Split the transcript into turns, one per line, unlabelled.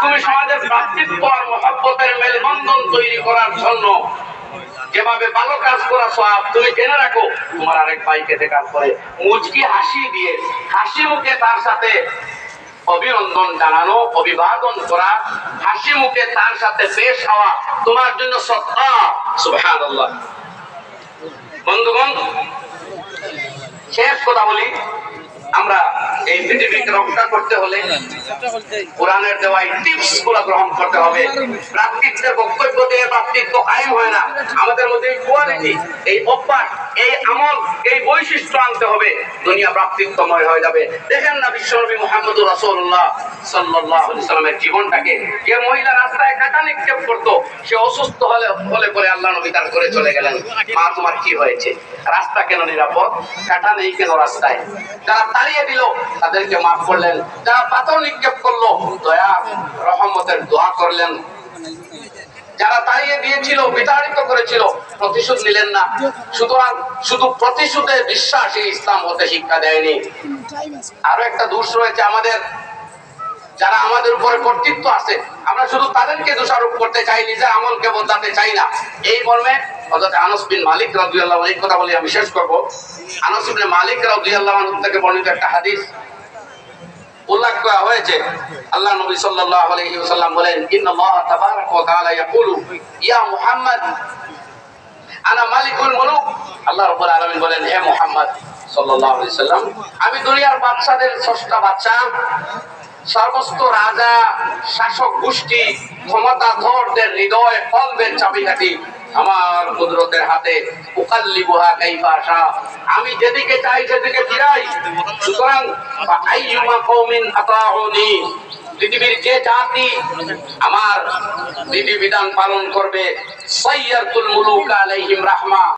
তুমি সমাজের ভ্রাতৃত্ব আর মহব্বতের মেলবন্ধন তৈরি করার জন্য যেভাবে ভালো কাজ করা সওয়াব, তুমি জেনে রাখো তোমার আরেক ভাইকে দেখার পরে মুচকি হাসি দিয়ে হাসি মুখে তার সাথে অভিনন্দন জানানো, অভিবাদন করা, হাসি মুখে তার সাথে পেশ হওয়া তোমার জন্য সদকা। সুবহানাল্লাহ। বন্ধুগণ, শেষ কথা বলি, আমরা এই পৃথিবীকে রক্ষা করতে হলে কোরআনের দেওয়া টিপস গুলো গ্রহণ করতে হবে। ভ্রাতৃত্বের বক্তব্য দিয়ে ভ্রাতৃত্ব কায়েম হয় না। আমাদের মধ্যে এই কোয়ালিটি, এই অভ্যাস, এই আমল, এই বৈশিষ্ট্য আনতে হবে, দুনিয়া ভ্রাতৃত্বময় হয়ে যাবে। দেখেন না বিশ্বনবী মুহাম্মদুর রাসূলুল্লাহ সাল্লাল্লাহু আলাইহি সাল্লামের জীবনটাকে। যে মহিলা রাস্তায় কাঁটা নিক্ষেপ করত, সে অসুস্থ হলে পরে আল্লাহ নবী তার ঘরে চলে গেলেন। মা, তোমার কি হয়েছে? রাস্তা কেন নিরাপদ? কাঁটা নেই কেন রাস্তায়? যারা তাড়িয়ে দিল তাদেরকে মাফ করলেন, যারা পাথর নিক্ষেপ করলো দয়া রহমতের দোয়া করলেন, যারা তাড়িয়ে দিয়েছিল, বিতাড়িত করেছিল, প্রতিশোধ নিলেন না। সুতরাং শুধু প্রতিশোধে বিশ্বাসী ইসলাম হতে শিক্ষা দেয়নি। আরো একটা দোষ রয়েছে আমাদের, যারা আমাদের উপরে কর্তৃত্ব আছে, আমরা শুধু তাদেরকে দোষারোপ করতে চাই, নিজের আমলকে বদলাতে চাই না। এই মর্মে হযরত আনাস বিন মালিক রাদিয়াল্লাহু আনহু, এই কথা বলে আমি শেষ করব। আনাস বিন মালিক রাদিয়াল্লাহু আনহু থেকে বর্ণিত একটা হাদিস উল্লেখ করা হয়েছে। আল্লাহ নবী সাল্লাল্লাহু আলাইহি ওয়াসাল্লাম বলেন, ইন্নাল্লাহ তাবারাকা ওয়া তাআলা ইয়াকুলু ইয়া মুহাম্মদ আনা মালিকুল মুলুক। আল্লাহ রাব্বুল আলামিন বলেন, হে মুহাম্মদ সাল্লাল্লাহু আলাইহি ওয়াসাল্লাম, আমি দুনিয়ার বাদশাদের ষষ্ঠ বাদশা, সমস্ত রাজা, শাসক গোষ্ঠী, ক্ষমতাধরদের হৃদয় কলবের চাবিকাঠি আমার কুদরতের হাতে। উকাল্লিবুহা কাইফা শা, আমি যেদিকে চাই সেদিকে ফিরাই। সুতরাং আইয়ুমা কওমিন আতাউনি, পৃথিবীর যে জাতি আমার বিধিবিধান পালন করবে, সাইয়াতুল মুলুক আলাইহিম রাহমা,